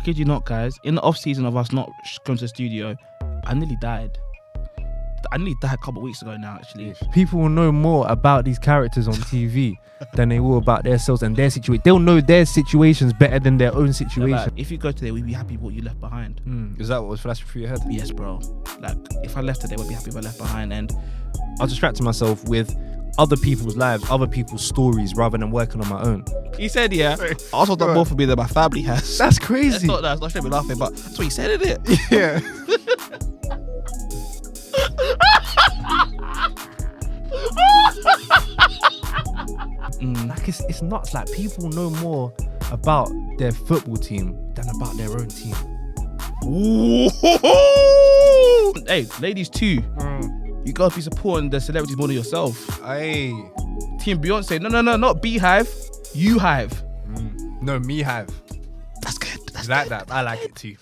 kid you not, guys. In the off season of us not going to the studio, I nearly died. I nearly died a couple of weeks ago now, actually. People will know more about these characters on TV than they will about themselves and their situation. They'll know their situations better than their own situation. Like, if you go today, we'd be happy with what you left behind. Is that what was flashing through your head? Yes, bro. Like, if I left today, we'd be happy if I left behind. And I was distracting myself with other people's lives, other people's stories, rather than working on my own. he said, yeah, I also done more for me than my family has. That's crazy. That's not straight me laughing, but that's what he said, isn't it? Yeah. Like it's nuts. Like, people know more about their football team than about their own team. Hey, ladies too. You gotta be supporting the celebrities more than yourself. Hey. Team Beyonce. No, not bee-hive. You hive. No, Me-Hive. That's good. That's like that. I like it too.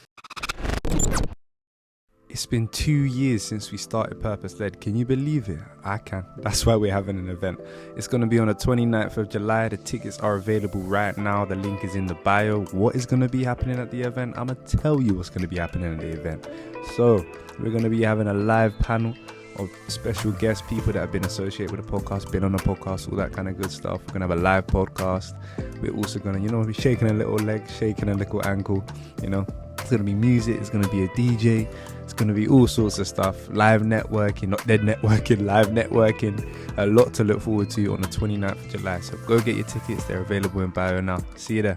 It's been 2 years since we started Purpose Led. Can you believe it? I can. That's why we're having an event. It's going to be on the 29th of July. The tickets are available right now. The link is in the bio. What is going to be happening at the event? I'm going to tell you what's going to be happening at the event. So, we're going to be having a live panel of special guests, people that have been associated with the podcast, been on the podcast, all that kind of good stuff. We're going to have a live podcast. We're also going to, be shaking a little leg, shaking a little ankle, It's going to be music. It's going to be a DJ. It's going to be all sorts of stuff. Live networking, not dead networking, live networking. A lot to look forward to on the 29th of July. So go get your tickets. They're available in bio now. See you there.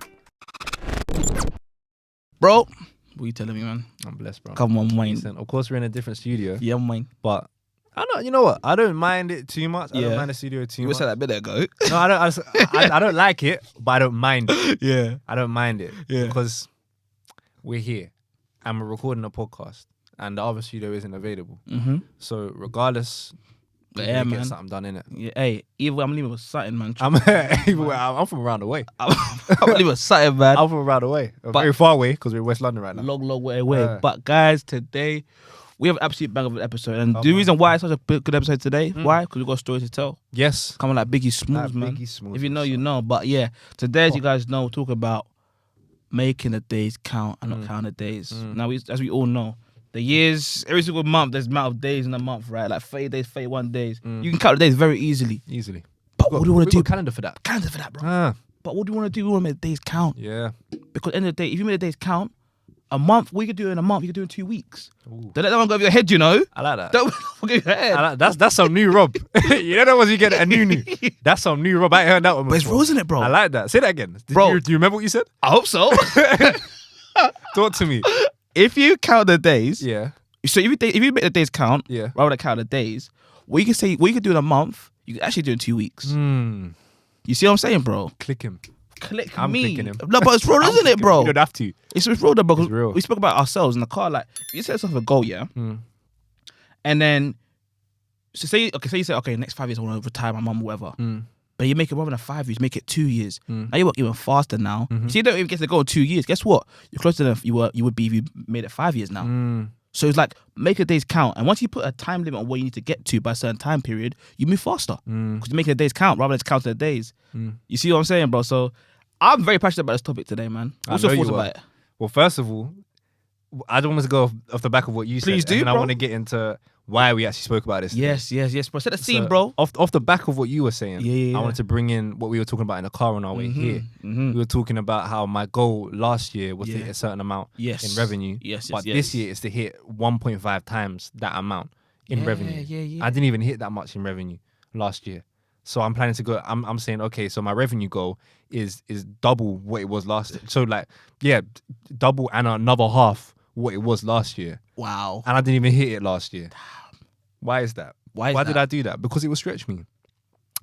Bro, what are you telling me, man? I'm blessed, bro. Come on, mine. Listen, of course, we're in a different studio. Yeah, mine. But you know what? I don't mind it too much. I don't mind the studio too much. You said that a minute ago. No, I don't. I don't like it, but I don't mind it. Yeah. I don't mind it. Yeah. Because we're here and we're recording a podcast and the other studio isn't available. Mm-hmm. So regardless, yeah, man. Get something done in it. Yeah, hey, either way, I'm leaving with something, man. I'm from around the way. I'm leaving with something, man. I'm from around the way. Very far away because we're in West London right now. Long way away. But guys, today we have an absolute bang of an episode. And the reason why it's such a good episode today, why? Because we've got a story to tell. Yes. Coming like Biggie Smalls, man. Biggie Smalls. If you know, you know. But yeah, today, as you guys know, we'll talk about making the days count and not counting the days. Now, as we all know, the years, every single month, there's amount of days in a month, right? Like 30 days, 31 days. You can count the days very easily. But what do you want to do? Calendar for that. Calendar for that, bro. But what do you want to do? We want to make the days count. Yeah. Because at the end of the day, if you make the days count, a month, what you could do in a month, you could do in 2 weeks. Don't let that one go over your head, you know? I like that. Don't go over your head. That's some new Rob. You know that was you get a new. That's some new Rob. I ain't heard that one before. But it's real, isn't it, bro? I like that. Say that again. Bro. Do you remember what you said? I hope so. Talk to me. If you count the days, Yeah. so if you make the days count, Yeah. rather than count the days, what you can do in a month, you can actually do in 2 weeks. You see what I'm saying, bro? Click him. Click I'm me. clicking him. No, but it's real, isn't it, bro? You don't have to. It's real, though, because It's real. we spoke about ourselves in the car. Like, you set yourself a goal, yeah? And then, so say you say, okay, next 5 years I want to retire my mum or whatever. But you make it rather than 5 years, make it 2 years. Now you work even faster now. So you don't even get to go in 2 years. Guess what? You're closer than you would be if you made it 5 years now. So it's like, make the days count. And once you put a time limit on where you need to get to by a certain time period, you move faster. Because you're making the days count rather than just counting the days. You see what I'm saying, bro? So I'm very passionate about this topic today, man. What's your thoughts about it? Well, first of all, I don't want to go off the back of what you said. Please do, and bro. I want to get into why we actually spoke about this. Yes, bro. Set the scene, So, bro. Off the back of what you were saying, Yeah. I wanted to bring in what we were talking about in the car on our way here. We were talking about how my goal last year was to hit a certain amount in revenue. But this year is to hit 1.5 times that amount in revenue. Yeah. I didn't even hit that much in revenue last year. So I'm planning to go, I'm saying, okay, so my revenue goal is double what it was last year. So double and another half what it was last year. Wow. And I didn't even hit it last year. Why is that? Why did I do that? Because it will stretch me.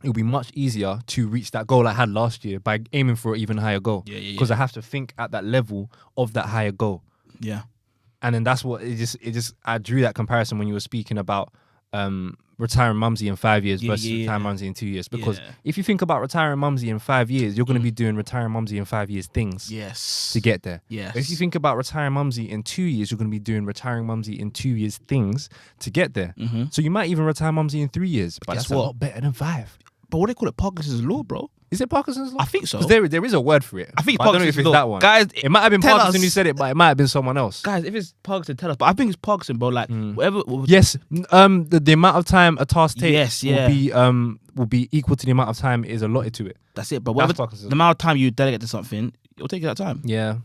It will be much easier to reach that goal I had last year by aiming for an even higher goal. Because I have to think at that level of that higher goal. Yeah. And then that's what I drew that comparison when you were speaking about retiring Mumsy in 5 years versus retiring Mumsy in 2 years. Because if you think about retiring Mumsy in 5 years, you're going to be doing retiring Mumsy in 5 years things to get there. Yes. But if you think about retiring Mumsy in 2 years, you're going to be doing retiring Mumsy in 2 years things to get there. So you might even retire Mumsy in 3 years, but that's a lot better than 5. But what they call it, Parkinson's law, bro. Is it Parkinson's law? I think so. Because there is a word for it. I think but I don't know if Parkinson's it's law. that one. Guys, it might have been tell Parkinson us. who said it, but it might have been someone else. Guys, if it's Parkinson, tell us. But I think it's Parkinson, bro. Like whatever. Yes. The amount of time a task takes Yes, will be equal to the amount of time is allotted to it. That's it. But That's whatever Parkinson's. the amount of time you delegate to something, it'll take you that time. Yeah.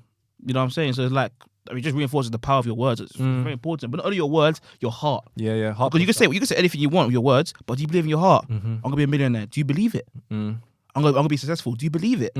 You know what I'm saying? So it's like, it just reinforces the power of your words. It's very important. But not only your words, your heart. Yeah. Because you can say anything you want with your words, but do you believe in your heart? I'm gonna be a millionaire. Do you believe it? I'm gonna be successful. Do you believe it?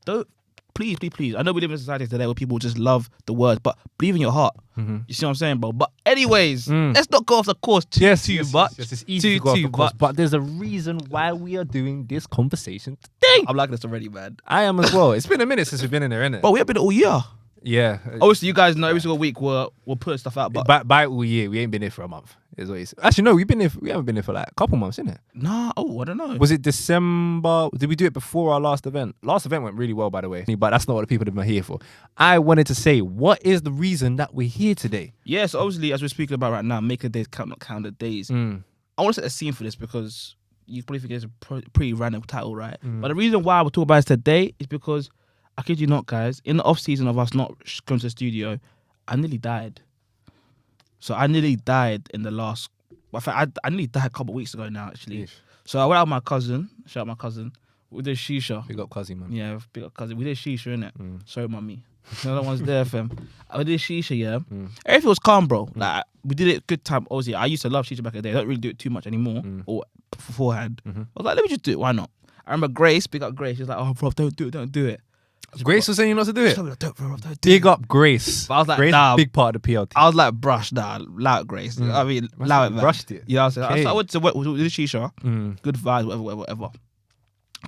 Don't please. I know we live in a society today where people just love the words, but believe in your heart. You see what I'm saying, bro? But anyways, let's not go off the course too much. Yes, it's easy to go off the course, but there's a reason why we are doing this conversation today. I'm liking this already, man. I am as well. It's been a minute since we've been in there, innit? But we have been all year. Yeah. Obviously, you guys know every single week we're putting stuff out. But by all year, we ain't been here for a month. Is what it's. Actually, no, we haven't been here for like a couple months, innit? Nah. Oh, I don't know. Was it December? Did we do it before our last event? Last event went really well, by the way. But that's not what the people have been here for. I wanted to say, what is the reason that we're here today? Yes, obviously, as we're speaking about right now, make the days count, not count the days. I want to set a scene for this because you probably think it's a pretty random title, right? But the reason why we're talking about this today is because, I kid you not, guys, in the off season of us not going to the studio, I nearly died. So I nearly died in the last. In fact, I nearly died a couple of weeks ago now, actually. Yeesh. So I went out with my cousin. Shout out my cousin. We did shisha. Big up, Cuzzy, man. Yeah, big up cousin. We did shisha, innit? Sorry, mummy. No other one's there, fam. I did shisha, yeah. Everything was calm, bro. Like we did it good time. Obviously, I used to love shisha back in the day. I don't really do it too much anymore, or beforehand. I was like, let me just do it. Why not? I remember Grace, big up Grace. She was like, oh, bro, don't do it. Grace was saying you not to do it. Don't do it. Big up Grace. But I was like, Grace, nah. big part of the PLT. I was like, brush, nah, allow it, Grace. I mean, allow it, man. Brushed it. You know what I'm saying? Okay. So I went to we did shisha, good vibes, whatever.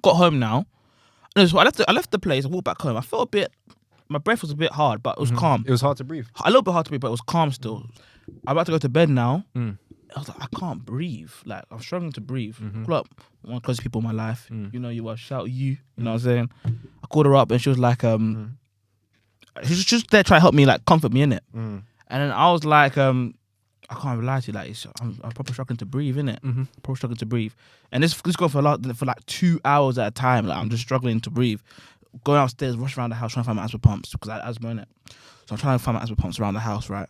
Got home now. And so I left the place, I walked back home. I felt a bit, my breath was a bit hard, but it was calm. It was hard to breathe. A little bit hard to breathe, but it was calm still. I'm about to go to bed now. I was like, I can't breathe. Like, I'm struggling to breathe. Call up one of the closest people in my life. You know, you are, shout you. You know what I'm saying? I called her up and she was like, she was just there trying to help me, like, comfort me in it. And then I was like, I can't lie to you, like, I'm probably struggling to breathe, innit? Probably struggling to breathe. And this going for like 2 hours at a time. Like, I'm just struggling to breathe. Going upstairs, rush around the house, trying to find my asthma pumps because I had asthma, innit? So I'm trying to find my asthma pumps around the house, right?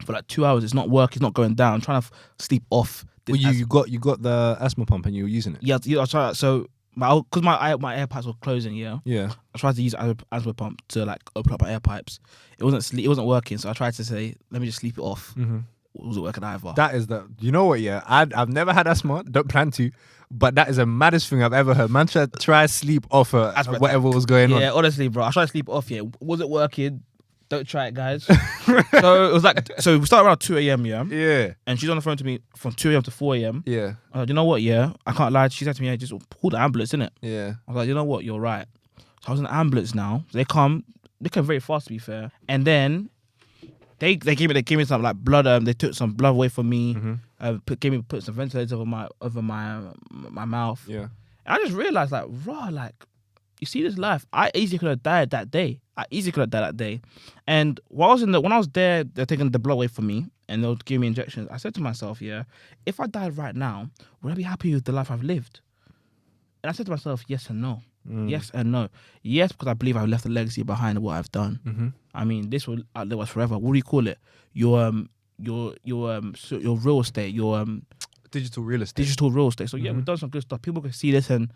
For like 2 hours, it's not working, it's not going down. I'm trying to sleep off. Well, you got the asthma pump and you were using it. Yeah, I tried. So because my air pipes were closing, yeah. I tried to use asthma pump to like open up my air pipes. It wasn't working. So I tried to say, let me just sleep it off. It wasn't working either. That is you know what? Yeah, I've never had asthma. Don't plan to, but that is the maddest thing I've ever heard. Man, try sleep off whatever was going on. Yeah, honestly, bro, I tried to sleep it off. Yeah, wasn't working. Don't try it, guys. So it was like, so we started around 2 a.m. Yeah. Yeah. And she's on the phone to me from 2 a.m. to 4 a.m. Yeah. I was like, you know what? Yeah, I can't lie. She said to me, yeah, just pull the ambulance, innit? Yeah. I was like, you know what? You're right. So I was in the ambulance now. They come very fast, to be fair. And then they gave me some like blood. They took some blood away from me. Put some ventilators over my mouth. Yeah. And I just realized, like, raw, like, you see this life. I easily could have died that day. And when I was there, they're taking the blood away from me and they'll give me injections. I said to myself, yeah, if I died right now, would I be happy with the life I've lived? And I said to myself, yes and no. Yes and no. Yes, because I believe I've left a legacy behind of what I've done. I mean, this will outlive us forever. What do you call it? Your real estate, your digital real estate. Digital real estate. So yeah, we've done some good stuff. People can see this and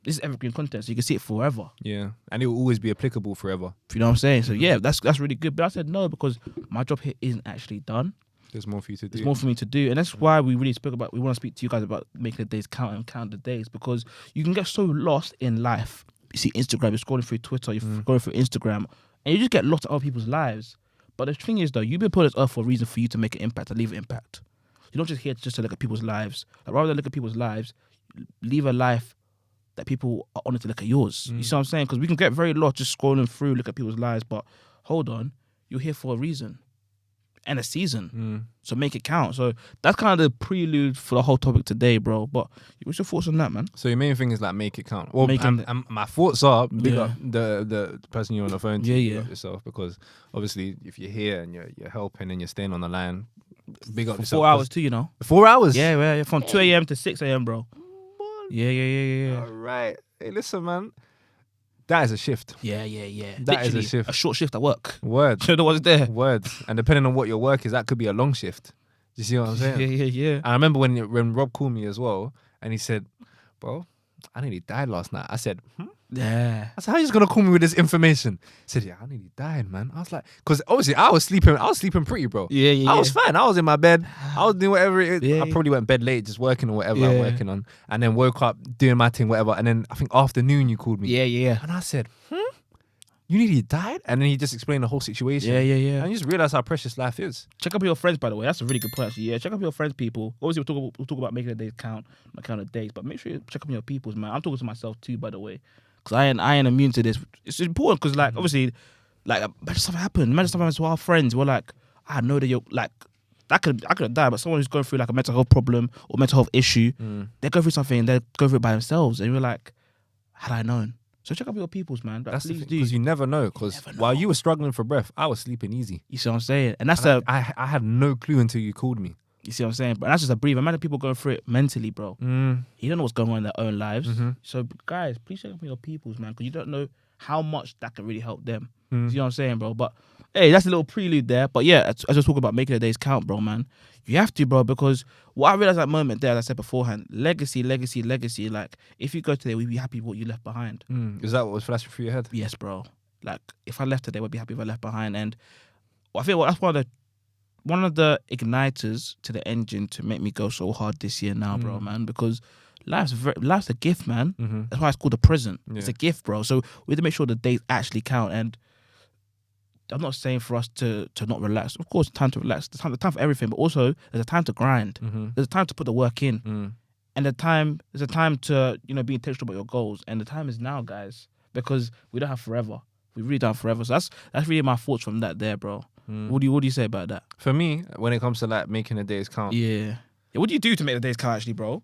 this is evergreen content, so you can see it forever. Yeah, and it will always be applicable forever. You know what I'm saying? So yeah, that's really good. But I said no because my job here isn't actually done. There's more for you to do. There's more for me to do, and that's why we really spoke about. We want to speak to you guys about making the days count and count the days because you can get so lost in life. You see Instagram, you're scrolling through Twitter, you're going through Instagram, and you just get lost in other people's lives. But the thing is, though, you've been put on this earth for a reason for you to make an impact, to leave an impact. You're not just here just to look at people's lives. Like, rather than look at people's lives, leave a life that people are honoured to look at yours. You see what I'm saying? Because we can get very lost just scrolling through, look at people's lives, but hold on, you're here for a reason and a season. So make it count. So that's kind of the prelude for the whole topic today, bro. But what's your thoughts on that, man? So your main thing is like make it count. Well, my thoughts are big up the person you're on the phone to, big up yourself, because obviously if you're here and you're helping and you're staying on the line, big up for yourself. 4 hours too, you know. 4 hours? Yeah, from 2 a.m. to 6 a.m., bro. Yeah. All right. Hey, listen, man. That is a shift. Yeah. That is a shift. A short shift at work. Word. So the one's there. Words. And depending on what your work is, that could be a long shift. Do you see what I'm saying? Yeah. I remember when Rob called me as well, and he said, bro, I nearly died last night. I said, Yeah. I said, how are you just gonna call me with this information? He said, yeah, I nearly died, man. I was like, because obviously I was sleeping pretty, bro. Yeah. I was fine. I was in my bed. I was doing whatever it is. Yeah. I probably went bed late, just working on whatever I'm working on. And then woke up doing my thing, whatever. And then I think afternoon you called me. Yeah. And I said, you nearly died? And then he just explained the whole situation. Yeah. And you just realize how precious life is. Check up your friends, by the way. That's a really good point, actually. Yeah, check up your friends, people. Obviously, we'll talk about making the days count, not count the days, but make sure you check up on your peoples, man. I'm talking to myself too, by the way, because I ain't immune to this. It's important because, like, obviously, like, imagine something happened. Imagine something happened to our friends. We're like, I know that you're like, I could have died, but someone who's going through like a mental health problem or mental health issue, they go through something and they go through it by themselves, and you're like, had I known. So check up your peoples, man. That's please the do. thing, because you never know. Because while you were struggling for breath, I was sleeping easy. You see what I'm saying? And that's I had no clue until you called me. You see what I'm saying? But that's just a brief. Imagine people going through it mentally, bro. You don't know what's going on in their own lives. So guys, please check up on your peoples, man, because you don't know how much that can really help them. You see what I'm saying, bro? But hey, that's a little prelude there. But yeah, as I was talking about making the days count, bro, man, you have to, bro, because what I realized at that moment there, as I said beforehand, legacy. Like, if you go today, we'd be happy with what you left behind. Is that what was flashing through your head? Yes, bro. Like, if I left today, I'd be happy if I left behind. And I feel that's one of the igniters to the engine to make me go so hard this year now, bro, man, because life's a gift, man. That's why it's called the present. It's a gift, bro. So we have to make sure the days actually count. And I'm not saying for us to not relax. Of course, time to relax. There's time for everything, but also there's a time to grind. There's a time to put the work in, and there's a time to be intentional about your goals. And the time is now, guys, because we don't have forever. We really don't have forever. So that's really my thoughts from that there, bro. What do you say about that? For me, when it comes to like making the days count, Yeah. What do you do to make the days count, actually, bro?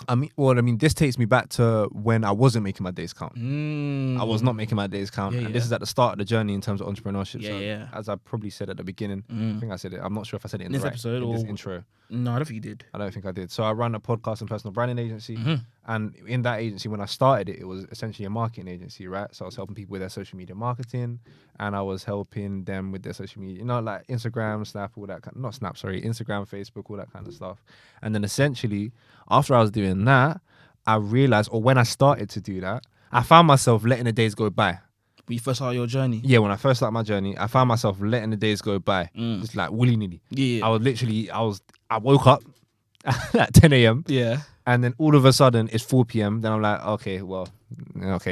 I mean, this takes me back to when I wasn't making my days count. I was not making my days count. And this is at the start of the journey in terms of entrepreneurship. Yeah. As I probably said at the beginning, I think I said it. I'm not sure if I said it in This the episode in or this intro. No, I don't think you did. I don't think I did. So I run a podcast and personal branding agency. And in that agency, when I started it, it was essentially a marketing agency, right? So I was helping people with their social media marketing, and I was helping them with their social media, like Instagram, Snap, all that kind of, not Snap, sorry, Instagram, Facebook, all that kind of stuff. And then essentially, after I was doing that, I realized, or when I started to do that, I found myself letting the days go by. When you first started your journey? Yeah, when I first started my journey, I found myself letting the days go by. Just like willy-nilly. Yeah. I woke up at 10 a.m. Yeah. And then all of a sudden it's 4 p.m. Then I'm like, okay,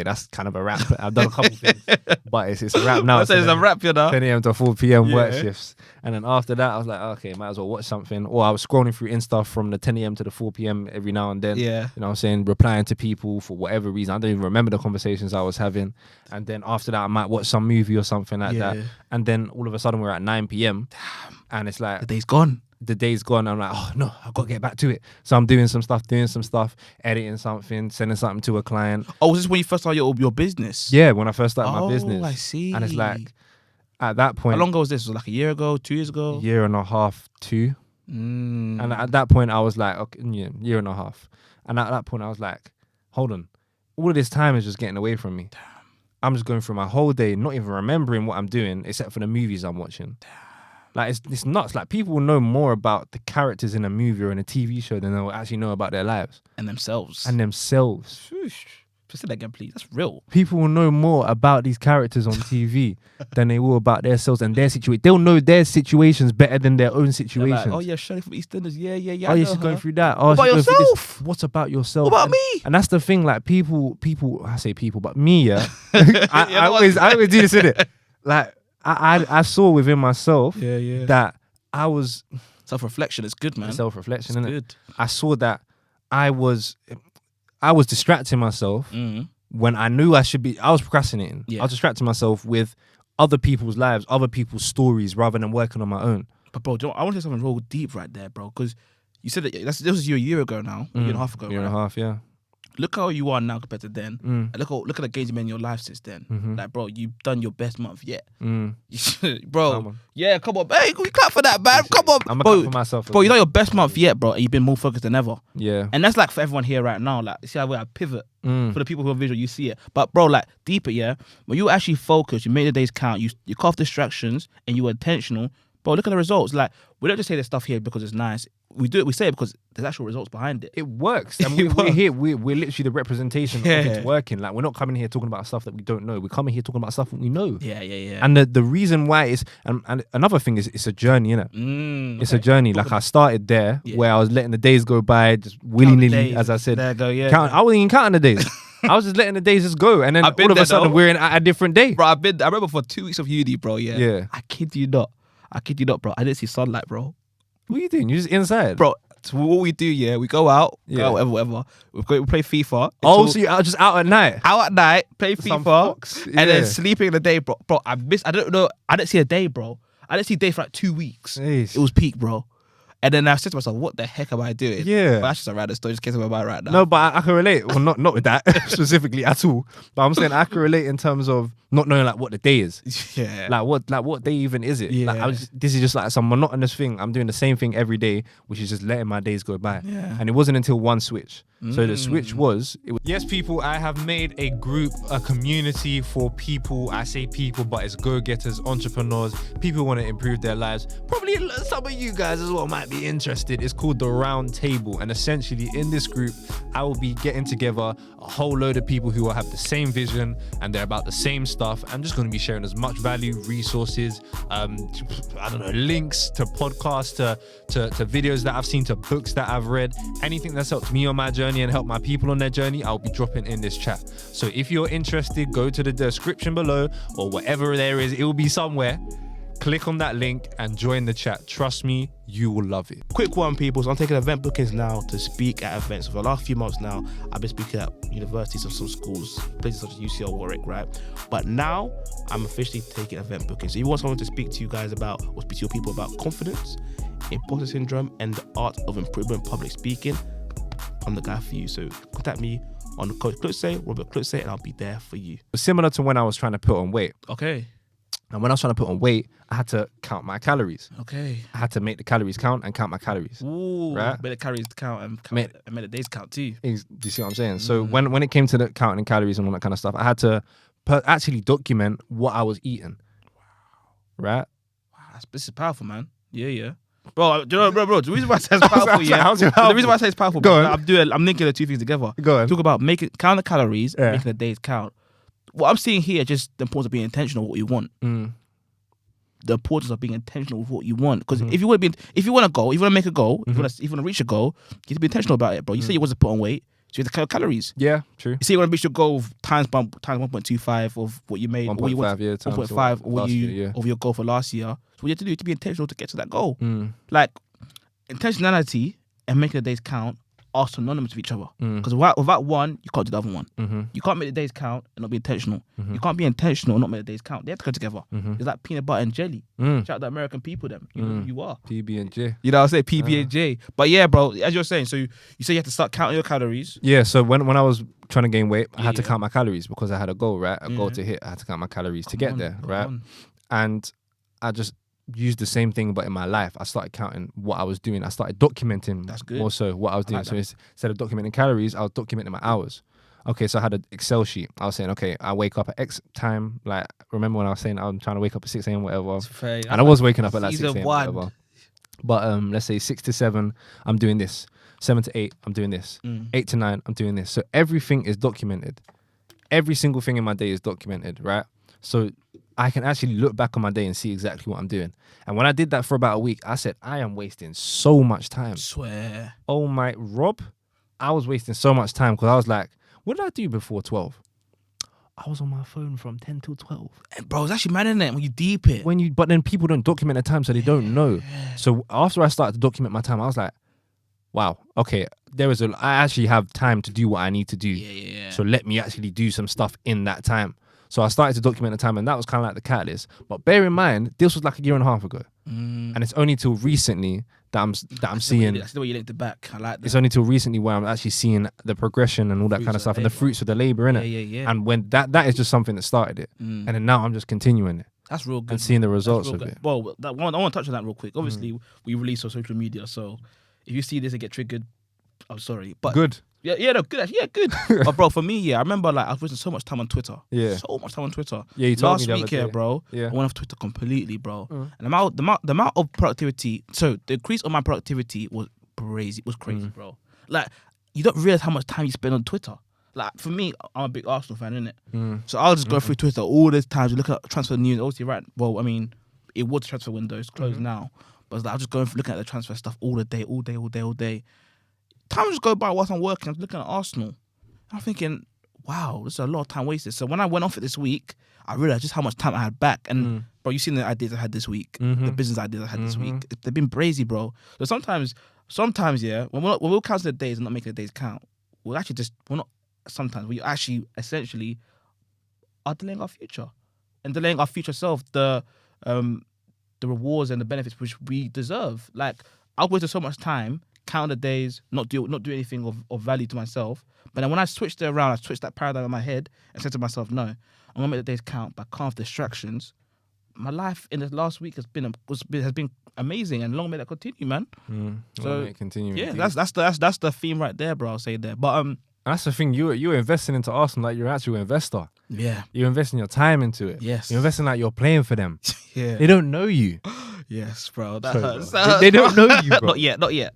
that's kind of a wrap. I've done a couple things, but it's a wrap now. It's a wrap, 10 a.m. to 4 p.m. work shifts. And then after that, I was like, okay, might as well watch something. Or I was scrolling through Insta from the 10 a.m. to the 4 p.m. every now and then. Yeah. You know what I'm saying? Replying to people for whatever reason. I don't even remember the conversations I was having. And then after that, I might watch some movie or something like that. And then all of a sudden we're at 9 p.m. And it's like... The day's gone. I'm like, oh no, I've got to get back to it. So I'm doing some stuff, editing something, sending something to a client. Oh, was this when you first started your business? Yeah, when I first started my business. Oh, I see. And it's like, at that point... How long ago was this? Was it like a year ago, 2 years ago? Year and a half, 2. And at that point, I was like, okay, year and a half. And at that point, I was like, hold on. All of this time is just getting away from me. Damn. I'm just going through my whole day, not even remembering what I'm doing, except for the movies I'm watching. Damn. Like, it's nuts. Like, people will know more about the characters in a movie or in a TV show than they'll actually know about their lives. And themselves. Say that again, please. That's real. People will know more about these characters on TV than they will about themselves and their situation. They'll know their situations better than their own situations. Like, oh, yeah, Shirley from EastEnders. Yeah. Oh, yeah, she's going through that. Oh, what about yourself? What about yourself? What about me? And that's the thing, like, people, I say people, but me, yeah. I always do this, innit? Like, I saw within myself that I was... Self-reflection is good, man. Self-reflection, innit? Good. I saw that I was distracting myself when I knew I was procrastinating. Yeah. I was distracting myself with other people's lives, other people's stories, rather than working on my own. But bro, I want to say something real deep right there, bro, because you said that this was you a year ago now, a year and a half ago. Year and a half, yeah. look how you are now compared to then. And look at the gains you made in your life since then. Like, bro, you've done your best month yet. Bro, yeah, come on. Hey, we clap for that, man. Come on. I'm a bro, clap for myself. Bro, you done your best month yet, bro, and you've been more focused than ever. Yeah. And that's like for everyone here right now. Like, see how I pivot. For the people who are visual, you see it. But bro, like, deeper, yeah. When you actually focus, you make the days count, you cut off distractions, and you were intentional. Bro, look at the results. Like, we don't just say this stuff here because it's nice. We do it. We say it because there's actual results behind it. It works. And we're here. We're literally the representation of it's working. Like, we're not coming here talking about stuff that we don't know. We're coming here talking about stuff that we know. Yeah. And the reason why is, and another thing is, it's a journey, innit? It's a journey. Like, I started there where I was letting the days go by just willy-nilly, as I said. There go, yeah. I wasn't even counting the days. I was just letting the days just go. And then all of a sudden, we're in a different day. Bro, I remember for 2 weeks of uni, bro, yeah. I kid you not, bro. I didn't see sunlight, bro. What are you doing? You're just inside? Bro, so what we do, we go out, whatever. We play FIFA. So you're just out at night? Out at night, play FIFA, and then sleeping in the day, bro. Bro, I didn't see a day, bro. I didn't see a day for like 2 weeks. Jeez. It was peak, bro. And then I said to myself, what the heck am I doing? Yeah. But that's just a random story, just came to my mind right now. No, but I can relate. Well, not with that specifically at all. But I'm saying I can relate in terms of not knowing like what the day is. Yeah. Like what day even is it? Yeah. Like this is just like some monotonous thing. I'm doing the same thing every day, which is just letting my days go by. Yeah. And it wasn't until one switch. So the switch was, yes, people, I have made a group, a community for people. I say people, but it's go-getters, entrepreneurs, people who want to improve their lives. Probably some of you guys as well might be interested. It's called The Round Table. And essentially in this group, I will be getting together a whole load of people who will have the same vision and they're about the same stuff. I'm just going to be sharing as much value, resources, links to podcasts, to videos that I've seen, to books that I've read, anything that's helped me on my journey and help my people on their journey, I'll be dropping in this chat. So if you're interested, go to the description below or whatever there is, it will be somewhere. Click on that link and join the chat. Trust me, you will love it. Quick one, people. So I'm taking event bookings now to speak at events. For the last few months now, I've been speaking at universities of some schools, places such as UCL, Warwick, right? But now I'm officially taking event bookings. So if you want someone to speak to you guys about, or speak to your people about confidence, imposter syndrome, and the art of improvement public speaking, I'm the guy for you. So contact me on Coach Klutze, Robert Klutze, and I'll be there for you. Similar to when I was trying to put on weight. Okay. And when I was trying to put on weight, I had to count my calories. Okay. I had to make the calories count and count my calories. Ooh. Right? Made the calories count and made the days count too. Do you see what I'm saying? So when it came to the counting calories and all that kind of stuff, I had to actually document what I was eating. Wow. Right? Wow, this is powerful, man. Yeah. Bro, the reason why I say it's powerful, the reason why I say it's powerful, I'm linking the two things together. Go on. Talk about count the calories, making the days count. What I'm seeing here, just the importance of being intentional with what you want. The importance of being intentional with what you want. Because if you want to go, if you want to make a goal, if you want to reach a goal, you have to be intentional about it, bro. You say you want to put on weight, so you have to count calories. Yeah, true. You say you want to reach your goal of times 1.25 of what you made, 1.5, 1.5 or what you over your goal for last year. So what you have to do to be intentional to get to that goal. Like intentionality and making the days count are synonymous with each other. Because without one, you can't do the other one. You can't make the days count and not be intentional. You can't be intentional and not make the days count. They have to go together. It's like peanut butter and jelly. Shout out the American people, them. You know who you are. PB&J. You know what I'm saying? PB&J. But yeah, bro, as you're saying, so you say you have to start counting your calories. Yeah, so when I was trying to gain weight, I had to count my calories because I had a goal, right? A goal to hit. I had to count my calories to get there, right? And I just used the same thing, but in my life, I started counting what I was doing. I started documenting more so what I was doing. So instead of documenting calories, I was documenting my hours. Okay, so I had an Excel sheet. I was saying, okay, I wake up at X time. Like, remember when I was saying I'm trying to wake up at 6 a.m. whatever? And I was waking up at like 6 a.m. whatever. But let's say 6 to 7, I'm doing this. 7 to 8, I'm doing this. 8 to 9, I'm doing this. So everything is documented. Every single thing in my day is documented, right? So I can actually look back on my day and see exactly what I'm doing. And when I did that for about a week, I said, I am wasting so much time. I swear. Oh my, Rob, I was wasting so much time because I was like, what did I do before 12? I was on my phone from 10 till 12. And bro, it's actually mad, isn't it? When you deep it. But then people don't document the time, so they don't know. So after I started to document my time, I was like, wow, okay, I actually have time to do what I need to do. Yeah. So let me actually do some stuff in that time. So I started to document the time, and that was kind of like the catalyst. But bear in mind, this was like a year and a half ago. And it's only till recently that I'm seeing. That's the way you linked it back. I like that. It's only till recently where I'm actually seeing the progression and all that kind of stuff and the fruits of the labor in it. Yeah. And when that is just something that started it, and then now I'm just continuing it. That's real good. And seeing the results of it. Well, I want to touch on that real quick. Obviously, we release on social media, so if you see this and get triggered, I'm sorry. But good. Yeah, no, good. Yeah, good. But bro, for me, I remember like I was wasting so much time on Twitter. Yeah. So much time on Twitter. Yeah, you told Last me the week other here, day. bro. Yeah. I went off Twitter completely, bro. And the amount of productivity. So the increase of my productivity was crazy. Bro. Like you don't realize how much time you spend on Twitter. Like for me, I'm a big Arsenal fan, innit? So I'll just go through Twitter all these times, look at transfer news. Obviously, right? Well, I mean, it was transfer window. It's closed now, but it's like, I'll just go looking at the transfer stuff all day. Time just go by whilst I'm working. I'm looking at Arsenal. I'm thinking, wow, this is a lot of time wasted. So when I went off it this week, I realized just how much time I had back. And bro, you've seen the ideas I had this week, the business ideas I had this week. They've been brazy, bro. So sometimes, yeah, when we're counting the days and not making the days count, we actually essentially are delaying our future and delaying our future self, the rewards and the benefits which we deserve. Like I've wasted so much time, count the days, not do anything of value to myself. But then when I switched it around, I switched that paradigm in my head and said to myself, no, I'm gonna make the days count, but can't have distractions. My life in the last week has been amazing, and long may that continue, man. So may it continue. Yeah, that's the theme right there, bro. I'll say there. But that's the thing. You're investing into Arsenal like you're an actual investor. Yeah, you're investing your time into it. Yes, you're investing like you're playing for them. Yeah, they don't know you. Yes, bro. That Sorry, hurts. bro. They don't know you, bro. Not yet. Not yet.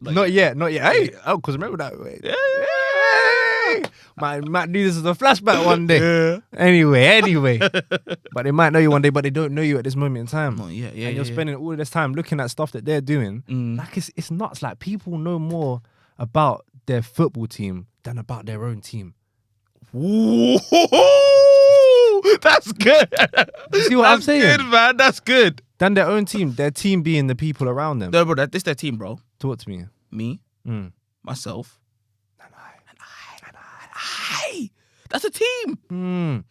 Hey, because remember that way. Yeah. Might do this as a flashback one day. Yeah. Anyway. But they might know you one day, but they don't know you at this moment in time. Not yet. Yeah. And you're spending all of this time looking at stuff that they're doing. Like it's nuts. Like people know more about their football team than about their own team. Ooh, that's good. You see what I'm saying? That's good, man. That's good. Than their own team. Their team being the people around them. No, bro. This their team, bro. Talk to me. Me, myself, and I. That's a team.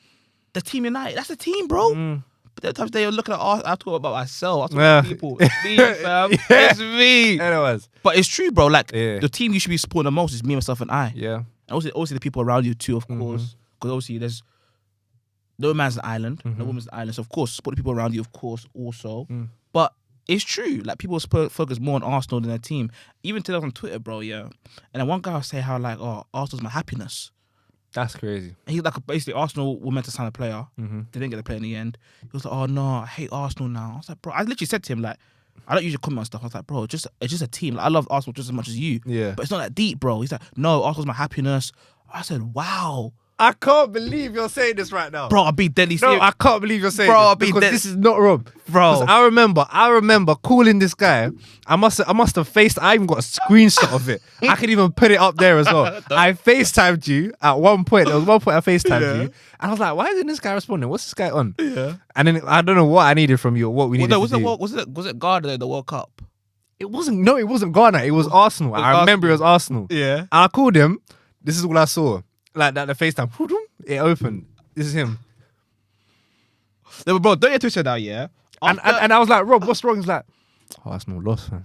The team United. That's a team, bro. But the times they're looking at us, I talk about myself. I talk about people. It's me, fam. It's me. Anyways. But it's true, bro. Like the team you should be supporting the most is me, myself, and I. Yeah. And also the people around you too, of course. Because obviously there's no man's an island, no woman's an island. So of course, support the people around you, of course, also. But it's true. Like people focus more on Arsenal than their team. Even today on Twitter, bro. Yeah. And then one guy will say how like, oh, Arsenal's my happiness. That's crazy. And he's like, basically, Arsenal were meant to sign a player. They didn't get the player in the end. He was like, oh no, I hate Arsenal now. I was like, bro, I literally said to him like, I don't usually comment on stuff. I was like, bro, it's just a team. Like, I love Arsenal just as much as you. Yeah. But it's not that deep, bro. He's like, no, Arsenal's my happiness. I said, wow. I can't believe you're saying this right now. Bro, I'll be deadly serious. No, I can't believe you're saying Bro, this. Because this is not Rob. Bro. I remember calling this guy. I must have faced. I even got a screenshot of it. I could even put it up there as well. I FaceTimed you at one point. There was one point I FaceTimed you. And I was like, why isn't this guy responding? What's this guy on? Yeah. And then I don't know what I needed from you or what we needed to do. Was it Ghana in the World Cup? It wasn't Ghana. It was Arsenal. I remember it was Arsenal. Yeah. And I called him. This is all I saw. Like that, the FaceTime. It opened. This is him. No, bro, don't get twisted now, yeah? And I was like, Rob, what's wrong? He's like, Arsenal lost, man.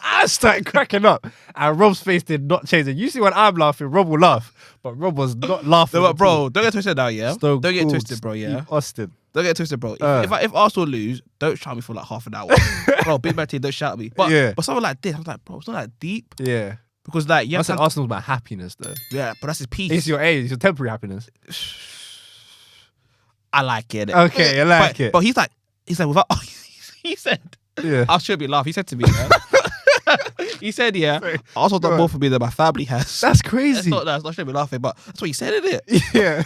I started cracking up. And Rob's face did not change. And you see when I'm laughing, Rob will laugh. But Rob was not laughing. No, but bro, don't get twisted now, yeah? Stone don't get Cold twisted, bro, yeah? Steve Austin. Don't get twisted, bro. If Arsenal lose, don't shout me for like half an hour. Bro, big man team, don't shout me. But something like this, I was like, bro, it's not that deep. Yeah. Because like, yeah, I said Arsenal's about happiness, though. Yeah, but that's his peace. It's your temporary happiness. I like it. Okay, I like it. But he's like, without, he said, yeah. I should be laughing. He said to me, he said, yeah, Arsenal's not more for me than my family has. That's crazy. That's not should be laughing, but that's what he said, isn't it? Yeah.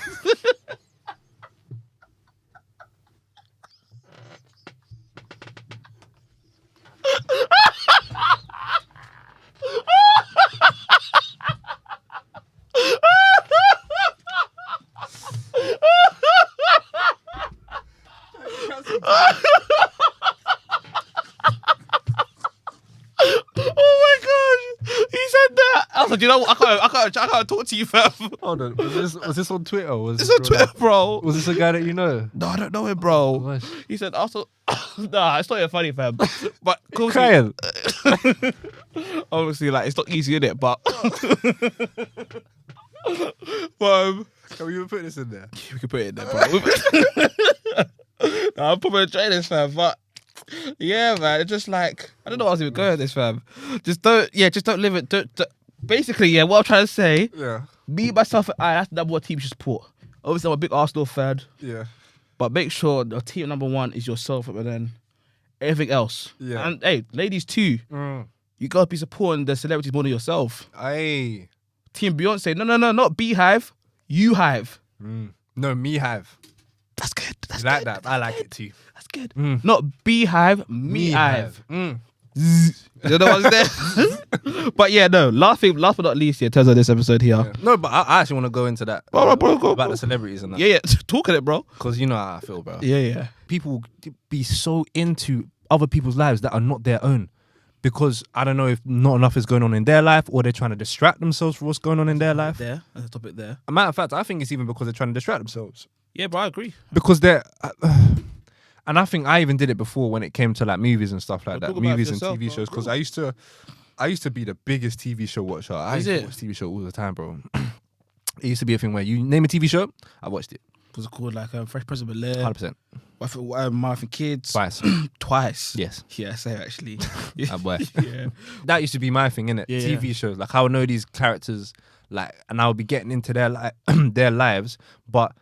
Oh my gosh, he said that. I was like, you know what? I can't talk to you, fam. Hold on, was this on Twitter? It's on Twitter, bro. Was this a guy that you know? No, I don't know him, bro. Gosh. He said Arsenal. Nah, it's not even funny, fam. But Crying. obviously, like, it's not easy, in it? But, Can we even put this in there? we can put it in there, bro. Nah, I'm probably enjoying this, fam. But yeah, man, it's just like, I don't know what I was even going with this, fam. Just don't live it. Don't. Basically, yeah, what I'm trying to say, Yeah. me, myself, and I, that's the number one team you should support. Obviously, I'm a big Arsenal fan, Yeah. but make sure the team number one is yourself, and then everything else. Yeah. And hey, ladies too, you gotta be supporting the celebrities more than yourself. Aye. Team Beyonce, no, not bee-hive, you hive. No, Me-Hive. That's good. That's You like good. that? I like it too. That's good. Not bee-hive, me-hive. You know what's there? But yeah, no. Last but not least, yeah, in terms of this episode here. Yeah. No, but I actually want to go into that. Bro, go. About the celebrities and that. Yeah. Talk at it, bro. Because you know how I feel, bro. Yeah. People be so into other people's lives that are not their own. Because I don't know if not enough is going on in their life or they're trying to distract themselves from what's going on in their life. There's a topic there. A matter of fact, I think it's even because they're trying to distract themselves. Yeah, bro, I agree. Because they're... and I think I even did it before when it came to like movies and stuff like that. talk about it Movies for and yourself, TV bro. shows. Because I used to be the biggest TV show watcher. I used to watch TV show all the time, bro. It used to be a thing where you name a TV show, I watched it. Was it called like Fresh Prince of Bel-Air? 100%. Wife and Kids? Twice. Twice. Yes. Yeah, same actually. Boy. Yeah. That used to be my thing, innit? Yeah, TV shows. Like I would know these characters, like, and I would be getting into their their lives. But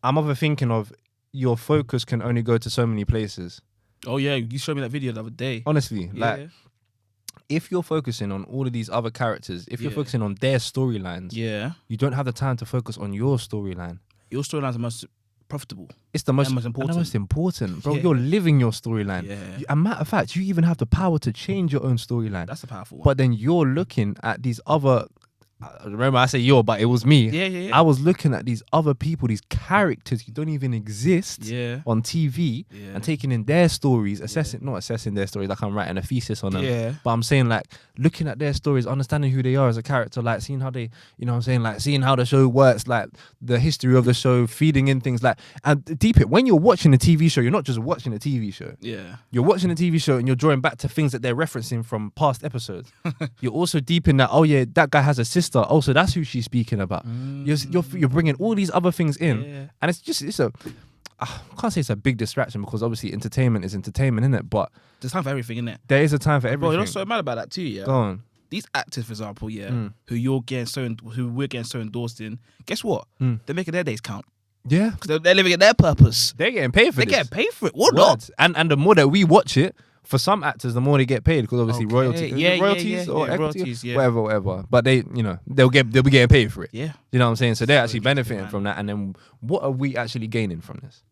I'm over thinking of your focus can only go to so many places. Oh yeah, you showed me that video the other day. Honestly, Yeah. like if you're focusing on all of these other characters, if you're Yeah. focusing on their storylines, Yeah. you don't have the time to focus on your storyline. Your storyline's the most profitable. It's the most And most important. and the most important, bro. Yeah. You're living your storyline. Yeah. A matter of fact, you even have the power to change your own storyline. That's a powerful one. But then you're looking at these other. Remember, I say you're, but it was me. Yeah. I was looking at these other people, these characters who don't even exist Yeah. on TV, Yeah. and taking in their stories, not assessing their stories like I'm writing a thesis on them. Yeah. But I'm saying like looking at their stories, understanding who they are as a character, like seeing how they, you know what I'm saying, like seeing how the show works, like the history of the show, feeding in things like, and deep it, when you're watching a TV show, you're not just watching a TV show. Yeah. You're watching a TV show and you're drawing back to things that they're referencing from past episodes. You're also deep in that, oh yeah, that guy has a sister. Also, that's who she's speaking about. You're bringing all these other things in. Yeah. And I can't say it's a big distraction because obviously entertainment is entertainment, isn't it? But There's time for everything, innit? there is a time for everything. Bro, you're not so mad about that too, yeah? Go on. These actors, for example, who we're getting so endorsed in, guess what? They're making their days count. Yeah. Because they're living in their purpose. They're getting paid for They're this. getting paid for it. What not? Words. And the more that we watch it, for some actors, the more they get paid because obviously Okay. royalties, Yeah, royalties yeah, or yeah, equity, royalties, yeah. whatever. But they'll be getting paid for it. Yeah. You know what I'm saying? So they're actually interesting, benefiting man. from that. And then what are we actually gaining from this?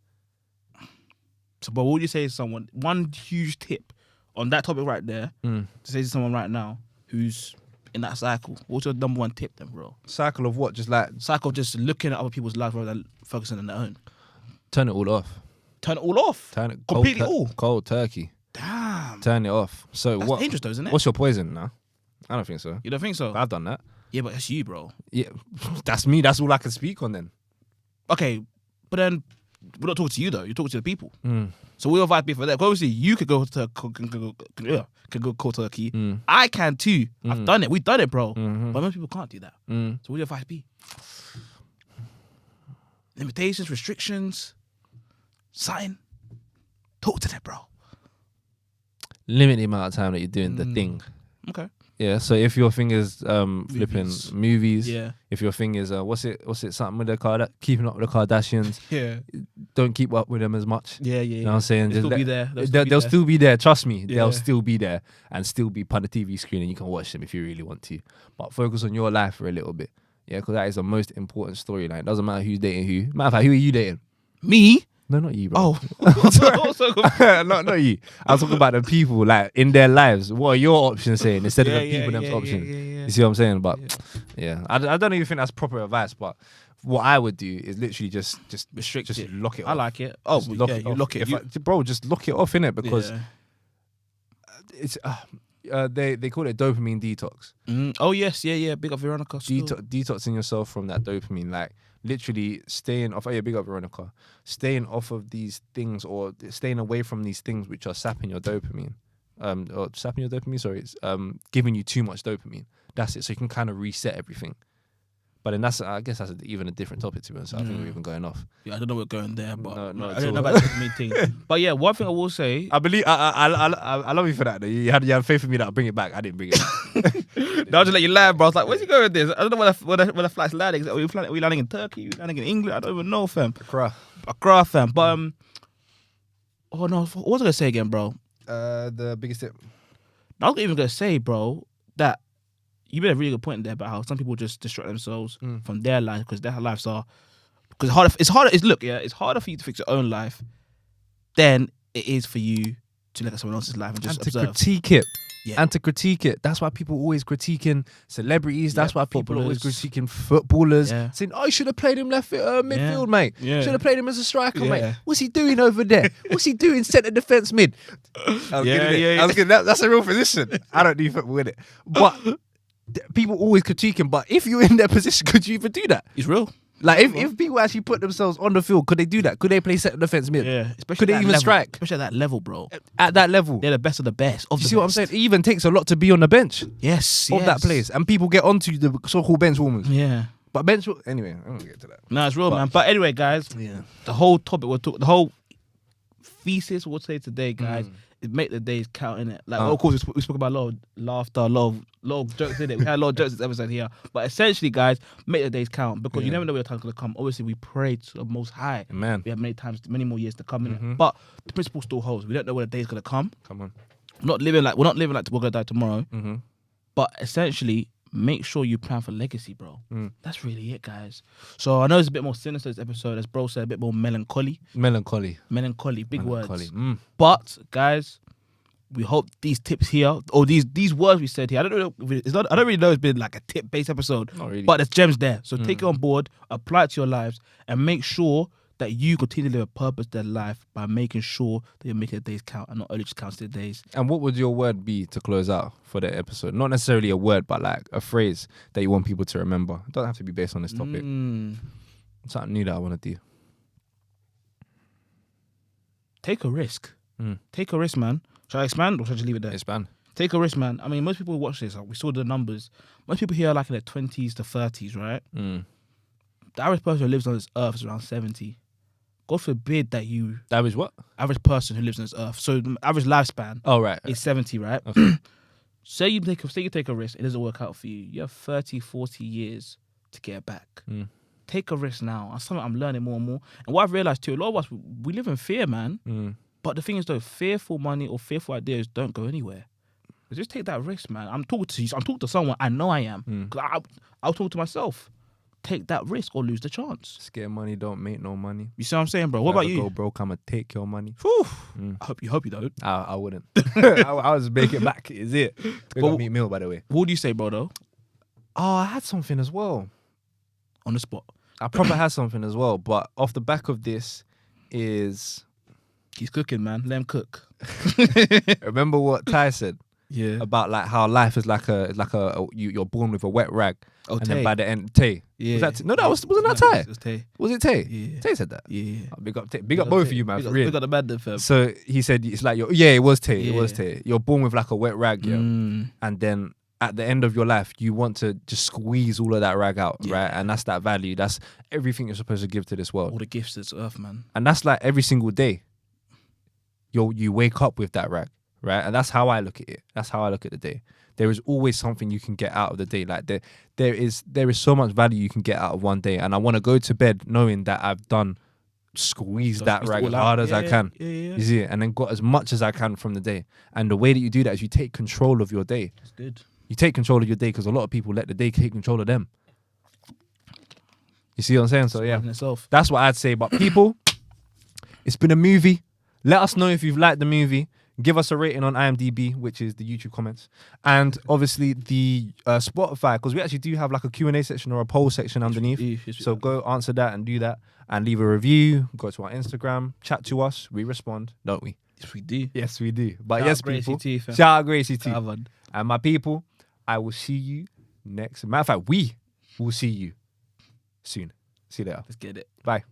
So, but what would you say to someone, one huge tip on that topic right there, to say to someone right now who's in that cycle? What's your number one tip then, bro? Cycle of what? Just like Cycle of just looking at other people's lives rather than focusing on their own. turn it all off. Turn it all off. Turn it completely all. Cold turkey. Damn. Turn it off. So That's what? dangerous though, isn't it? What's your poison now? I don't think so. You don't think so? I've done that. Yeah, but that's you, bro. Yeah, that's me. That's all I can speak on then. Okay, but then we're not talking to you though. You're talking to the people. So we'll advise people for that. 'Cause obviously, you could go cold turkey. I can too. I've done it. We've done it, bro. But most people can't do that. So what would your advice be? Limitations, restrictions, sign. Talk to them, bro. Limit the amount of time that you're doing the thing. Okay. Yeah. So if your thing is flipping movies, Yeah. If your thing is what's it something with the keeping up with the Kardashians, Yeah. don't keep up with them as much. Yeah. You know what I'm saying? They'll Just still be there. They'll still be there. Trust me, Yeah. they'll still be there and still be on the TV screen, and you can watch them if you really want to. But focus on your life for a little bit, yeah, because that is the most important storyline. Doesn't matter who's dating who. Matter of fact, who are you dating? Me? No, not you, bro. Oh. not you. I was talking about the people, like in their lives. What are your options saying instead of the people them's options? You see what I'm saying? But yeah, I don't even think that's proper advice. But what I would do is literally just Restrict just it. lock it off. I like it. Oh, Just lock yeah, it you off. lock it. Bro, just lock it off, innit? Because Yeah. it's they call it dopamine detox. Oh yes, yeah. Big up Veronica. Detoxing yourself from that dopamine, like literally staying off. Oh yeah, big up Veronica. Staying off of these things, or staying away from these things which are sapping your dopamine. Or sapping your dopamine. Sorry, it's giving you too much dopamine. That's it. So you can kind of reset everything. But then I guess that's even a different topic to be honest. I think we're even going off. Yeah, I don't know what's going there, but no, I don't know about the dopamine thing. But yeah, one thing I will say, I believe I love you for that. Though. You had faith in me that I'll bring it back. I didn't bring it back. I'll just let you land, bro. I was like, where's he going with this? I don't know where the flight's landing. Are we landing in Turkey? Are we landing in England? I don't even know, fam. Accra, fam. But oh no, what was I gonna say again, bro? The biggest tip. I was even gonna say, bro, that you made a really good point there about how some people just distract themselves from their life because their lives are it's harder for you to fix your own life than it is for you to look at someone else's life and just observe. Critique it. Yeah. And to critique it. That's why people always critiquing celebrities. That's why people are always critiquing footballers. Yeah. Saying, oh, you should have played him midfield, mate. Yeah. Should have played him as a striker, mate. What's he doing over there? What's he doing centre defence mid? I was kidding. That's a real position. I don't do football with it. But people always critique him. But if you're in their position, could you even do that? It's real. Like if people actually put themselves on the field, could they do that? Could they play centre defence mid? Yeah, could they even level, strike? Especially at that level, bro. At that level, they're the best of the best. You see what I'm saying? It even takes a lot to be on the bench. Yes, of that place, and people get onto the so-called bench warmers. Yeah, but bench anyway. I don't get to that. No, it's real, man. But anyway, guys, the whole topic the whole thesis we'll say today, guys. Is make the days count, innit? Like, of course, we spoke about a lot of laughter, a lot of jokes in it. We had a lot of jokes this episode here. But essentially, guys, make the days count because you never know where your time's going to come. Obviously, we pray to the Most High. Amen. We have many more years to come, innit? But the principle still holds. We don't know where the day's going to come. Come on. We're not living like we're going to die tomorrow. But essentially, make sure you plan for legacy, bro. That's really it, guys. So I know it's a bit more sinister this episode, as bro said, a bit more melancholy. Big words. But guys, we hope these tips here, or these words we said here, I don't really know it's been like a tip-based episode. Not really. But there's gems there. So take it on board, apply it to your lives, and make sure that you continue to live a purpose-led life by making sure that you're making the days count and not only just counting the days. And what would your word be to close out for the episode? Not necessarily a word, but like a phrase that you want people to remember. It doesn't have to be based on this topic. Something new that I want to do. Take a risk. Take a risk, man. Shall I expand or should I just leave it there? Expand. Take a risk, man. I mean, most people who watch this, we saw the numbers. Most people here are like in their 20s to 30s, right? The average person who lives on this earth is around 70. God forbid that you... Average what? Average person who lives on this earth. So the average lifespan is 70, right? Okay. Say you take a risk, it doesn't work out for you. You have 30, 40 years to get it back. Take a risk now. That's something I'm learning more and more. And what I've realised too, a lot of us, we live in fear, man. But the thing is though, fearful money or fearful ideas don't go anywhere. Just take that risk, man. I'm talking to someone I know I am. Cause I'll talk to myself. Take that risk or lose the chance. Scared money don't make no money. You see what I'm saying, bro? What about you? Go broke, I'ma take your money. I hope you don't. I wouldn't. I was make it back. Is it? Meat meal, by the way. What do you say, bro? Though. Oh, I had something as well. On the spot. I probably had something as well, but off the back of this is... He's cooking, man. Let him cook. Remember what Ty said? Yeah. About like how life is like you're born with a wet rag. Oh, and Tay. then by the end, Tay. Yeah. Was that no, that wasn't that Tay. It was Tay. Was it Tay? Yeah. Tay said that. Yeah. Oh, big up Tay. Big up both of you, man. For real. We got the bad fam. So he said it's like it was Tay. Yeah. It was Tay. You're born with like a wet rag, and then at the end of your life, you want to just squeeze all of that rag out, right? And that's that value. That's everything you're supposed to give to this world. All the gifts to this earth, man. And that's like every single day. You wake up with that rag, right? And that's how I look at it. That's how I look at the day. There is always something you can get out of the day. Like there is so much value you can get out of one day. And I want to go to bed knowing that I've squeezed that rag as hard as I can. You see it? And then got as much as I can from the day. And the way that you do that is you take control of your day. That's good. You take control of your day because a lot of people let the day take control of them. You see what I'm saying? So yeah, that's what I'd say. But people, it's been a movie. Let us know if you've liked the movie. Give us a rating on IMDb, which is the YouTube comments. And obviously the Spotify, because we actually do have like a Q&A section or a poll section underneath. So go answer that and do that. And leave a review. Go to our Instagram. Chat to us. We respond, don't we? Yes, we do. Yes, we do. But Shout yes, out Gracie people. T, fam. Shout out Gracie T. Have on. And my people, I will see you next. Matter of fact, we will see you soon. See you later. Let's get it. Bye.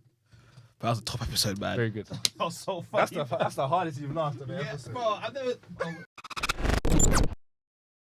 That was a top episode, man. Very good. That was so funny. That's the hardest you've laughed on the episode. Bro, I've never.